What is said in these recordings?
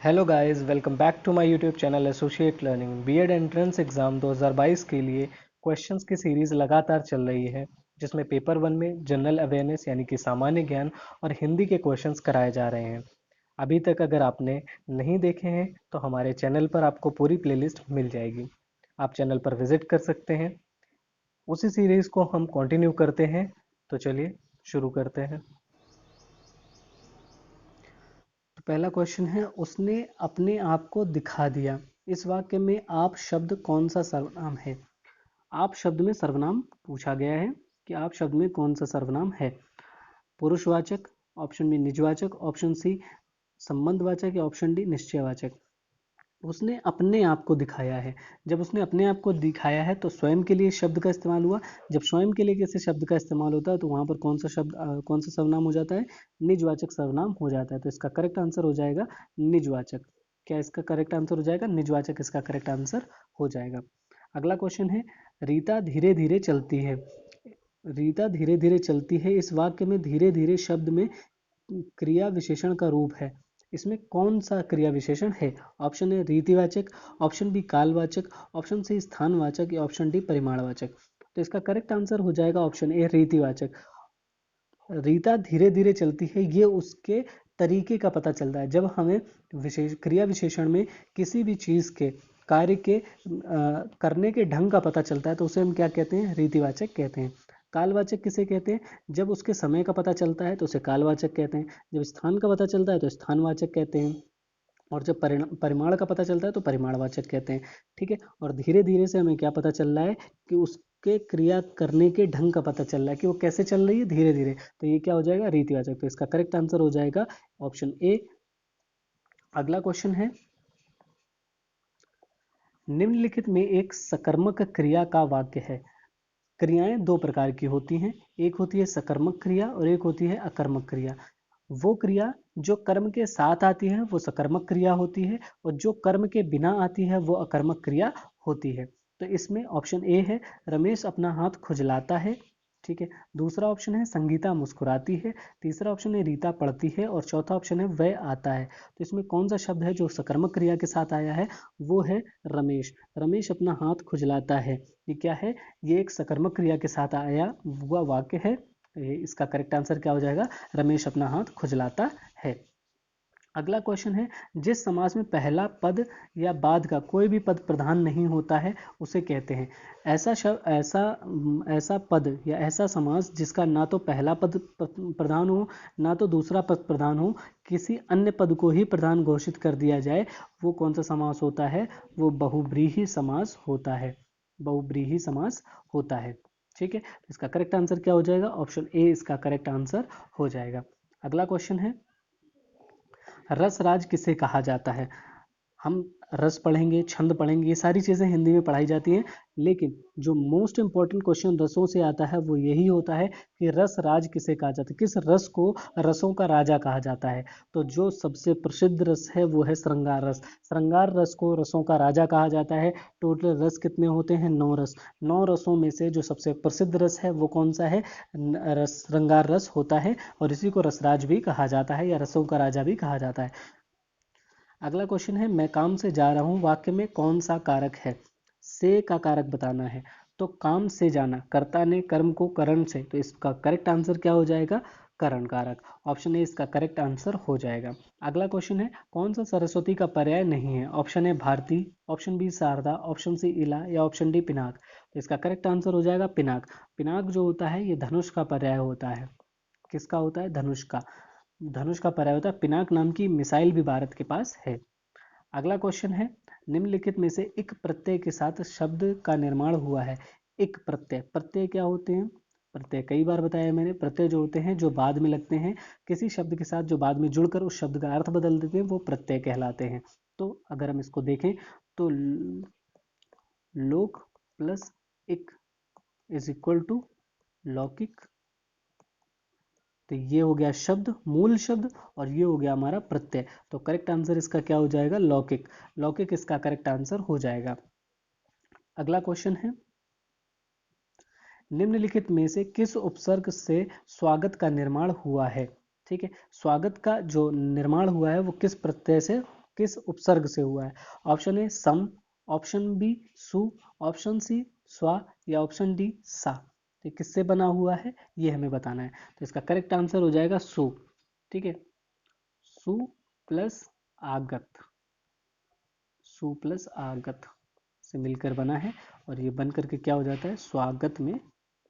Hello guys, welcome back to my YouTube channel associate learning. BEd entrance exam 2022 के लिए questions की series लगातार चल रही है, जिसमें पेपर 1 में जनरल अवेयरनेस यानी कि सामान्य ज्ञान और हिंदी के क्वेश्चंस कराए जा रहे हैं। अभी तक अगर आपने नहीं देखे हैं तो हमारे चैनल पर आपको पूरी प्लेलिस्ट मिल जाएगी, आप चैनल पर विजिट कर सकते हैं। उसी सीरीज को हम कंटिन्यू करते हैं, तो चलिए शुरू करते हैं। तो पहला क्वेश्चन है, उसने अपने आप को दिखा दिया। इस वाक्य में आप शब्द कौन सा सर्वनाम है? आप शब्द में सर्वनाम पूछा गया है कि आप शब्द में कौन सा सर्वनाम है। पुरुषवाचक, ऑप्शन बी निजवाचक, ऑप्शन सी संबंधवाचक या ऑप्शन डी निश्चयवाचक। उसने अपने आप को दिखाया है। जब उसने अपने आप को दिखाया है तो स्वयं के लिए शब्द का इस्तेमाल हुआ। जब स्वयं के लिए किसी शब्द का इस्तेमाल होता है तो वहां पर कौन सा शब्द कौन सा सर्वनाम हो जाता है? निजवाचक सर्वनाम हो जाता है। तो इसका करेक्ट आंसर हो जाएगा निजवाचक। क्या इसका करेक्ट आंसर हो जाएगा? निजवाचक इसका करेक्ट आंसर हो जाएगा। अगला क्वेश्चन है, रीता धीरे धीरे चलती है। रीता धीरे धीरे चलती है, इस वाक्य में धीरे धीरे शब्द में क्रिया विशेषण का रूप है। इसमें कौन सा क्रिया विशेषण है? ऑप्शन ए रीतिवाचक, ऑप्शन बी कालवाचक, ऑप्शन सी स्थानवाचक या ऑप्शन डी परिमाणवाचक। तो इसका करेक्ट आंसर हो जाएगा ऑप्शन ए रीतिवाचक। रीता धीरे धीरे चलती है, ये उसके तरीके का पता चलता है। जब हमें क्रिया विशेषण में किसी भी चीज के कार्य के करने के ढंग का पता चलता है तो उसे हम क्या कहते हैं? रीतिवाचक कहते हैं। कालवाचक किसे कहते हैं? जब उसके समय का पता चलता है तो उसे कालवाचक कहते हैं। जब स्थान का पता चलता है तो स्थानवाचक कहते हैं। और जब परिमाण का पता चलता है तो परिमाणवाचक कहते हैं। ठीक है। और धीरे धीरे से हमें क्या पता चल रहा है कि उसके क्रिया करने के ढंग का पता चल रहा है कि वो कैसे चल रही है, धीरे धीरे। तो ये क्या हो जाएगा? रीतिवाचक। तो इसका करेक्ट आंसर हो जाएगा ऑप्शन ए। अगला क्वेश्चन है, निम्नलिखित में एक सकर्मक क्रिया का वाक्य है। क्रियाएं दो प्रकार की होती हैं, एक होती है सकर्मक क्रिया और एक होती है अकर्मक क्रिया। वो क्रिया जो कर्म के साथ आती है वो सकर्मक क्रिया होती है, और जो कर्म के बिना आती है वो अकर्मक क्रिया होती है। तो इसमें ऑप्शन ए है, रमेश अपना हाथ खुजलाता है। ठीक है। दूसरा ऑप्शन है संगीता मुस्कुराती है। तीसरा ऑप्शन है रीता पढ़ती है। और चौथा ऑप्शन है वह आता है। तो इसमें कौन सा शब्द है जो सकर्मक क्रिया के साथ आया है? वो है रमेश। रमेश अपना हाथ खुजलाता है। ये क्या है? ये एक सकर्मक क्रिया के साथ आया हुआ वाक्य है। इसका करेक्ट आंसर क्या हो जाएगा? रमेश अपना हाथ खुजलाता है। अगला क्वेश्चन है, जिस समास में पहला पद या बाद का कोई भी पद प्रधान नहीं होता है उसे कहते हैं। ऐसा शब्द ऐसा पद या ऐसा समास जिसका ना तो पहला पद प्रधान हो, ना तो दूसरा पद प्रधान हो, किसी अन्य पद को ही प्रधान घोषित कर दिया जाए, वो कौन सा समास होता है? वो बहुव्रीहि समास होता है। बहुव्रीहि समास होता है। ठीक है। इसका करेक्ट आंसर क्या हो जाएगा? ऑप्शन ए इसका करेक्ट आंसर हो जाएगा। अगला क्वेश्चन है, रसराज किसे कहा जाता है? हम रस पढ़ेंगे, छंद पढ़ेंगे, ये सारी चीज़ें हिंदी में पढ़ाई जाती हैं, लेकिन जो मोस्ट इंपॉर्टेंट क्वेश्चन रसों से आता है वो यही होता है कि रस राज किसे कहा जाता है, किस रस को रसों का राजा कहा जाता है। तो जो सबसे प्रसिद्ध रस है वो है श्रृंगार रस। श्रृंगार रस को रसों का राजा कहा जाता है। टोटल रस कितने होते हैं? 9 रस। 9 रसों में से जो सबसे प्रसिद्ध रस है वो कौन सा है? रस श्रृंगार रस होता है, और इसी को रसराज भी कहा जाता है या रसों का राजा भी कहा जाता है। अगला क्वेश्चन है, मैं काम से जा रहा हूं, वाक्य में कौन सा कारक है? से का कारक बताना है। तो काम से जाना, कर्ता ने कर्म को करण से, तो इसका करेक्ट आंसर क्या हो जाएगा? करण कारक। ऑप्शन ए इसका करेक्ट आंसर हो जाएगा। अगला क्वेश्चन है, कौन सा सरस्वती का पर्याय नहीं है? Option A Bharati, option B Sharda, option C Ila या ऑप्शन डी पिनाक। तो इसका करेक्ट आंसर हो जाएगा पिनाक। पिनाक जो होता है ये धनुष का पर्याय होता है। किसका होता है? धनुष का। धनुष का पर्याय होता है। पिनाक नाम की मिसाइल भी भारत के पास है। अगला क्वेश्चन है, निम्नलिखित में से इक प्रत्यय के साथ शब्द का निर्माण हुआ है। इक प्रत्यय, प्रत्यय क्या होते हैं? प्रत्यय कई बार बताया मैंने, प्रत्यय जो होते हैं जो बाद में लगते हैं, किसी शब्द के साथ जो बाद में जुड़कर उस शब्द का अर्थ बदल देते हैं, वो प्रत्यय कहलाते हैं। तो अगर हम इसको देखें तो लोक प्लस इक इज इक्वल टू लौकिक। तो ये हो गया शब्द, मूल शब्द, और ये हो गया हमारा प्रत्यय। तो करेक्ट आंसर इसका क्या हो जाएगा? लौकिक। लौकिक इसका करेक्ट आंसर हो जाएगा। अगला क्वेश्चन है, निम्नलिखित में से किस उपसर्ग से स्वागत का निर्माण हुआ है? ठीक है। स्वागत का जो निर्माण हुआ है वो किस प्रत्यय से किस उपसर्ग से हुआ है? ऑप्शन ए सम, ऑप्शन बी सु, ऑप्शन सी स्वा या ऑप्शन डी सा। तो किससे बना हुआ है ये हमें बताना है। तो इसका करेक्ट आंसर हो जाएगा सु। ठीक है, सु प्लस आगत, सु प्लस आगत से मिलकर बना है और ये बन करके क्या हो जाता है, स्वागत में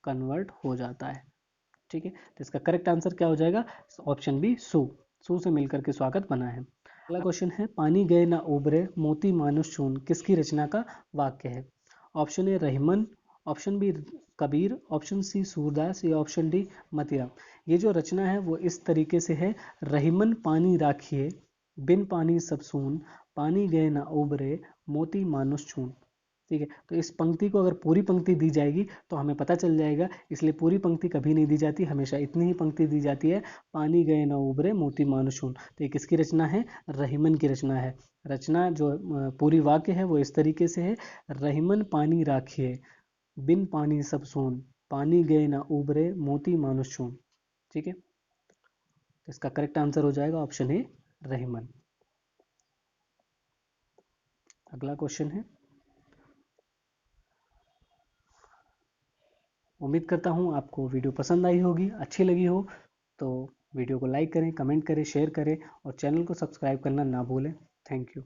कन्वर्ट हो जाता है। ठीक है, तो इसका करेक्ट आंसर क्या हो जाएगा, ऑप्शन बी सु। सु से मिलकर के स्वागत बना है। अगला क्वेश्चन है, पानी गए ना उबरे मोती मानुष चून किसकी रचना का वाक्य है? Option A Rahiman, option B Kabir, option C Surdas या ऑप्शन डी मतीराम। ये जो रचना है वो इस तरीके से है, रहीमन पानी राखिए बिन पानी सब सून, पानी गए ना उबरे मोती मानुष चून। ठीक है, तो इस पंक्ति को अगर पूरी पंक्ति दी जाएगी तो हमें पता चल जाएगा, इसलिए पूरी पंक्ति कभी नहीं दी जाती, हमेशा इतनी ही पंक्ति दी जाती है, पानी गए ना उबरे मोती मानुष चून। तो ये किसकी रचना है, रहीमन की रचना है। रचना जो पूरी वाक्य है वो इस तरीके से है, रहीमन पानी राखिए बिन पानी सब सून, पानी गए ना उबरे मोती मानुष चून। ठीक है, तो इसका करेक्ट आंसर हो जाएगा ऑप्शन ए रहीमन। अगला क्वेश्चन है, उम्मीद करता हूँ आपको वीडियो पसंद आई होगी, अच्छी लगी हो तो वीडियो को लाइक करें, कमेंट करें, शेयर करें और चैनल को सब्सक्राइब करना ना भूलें। Thank you.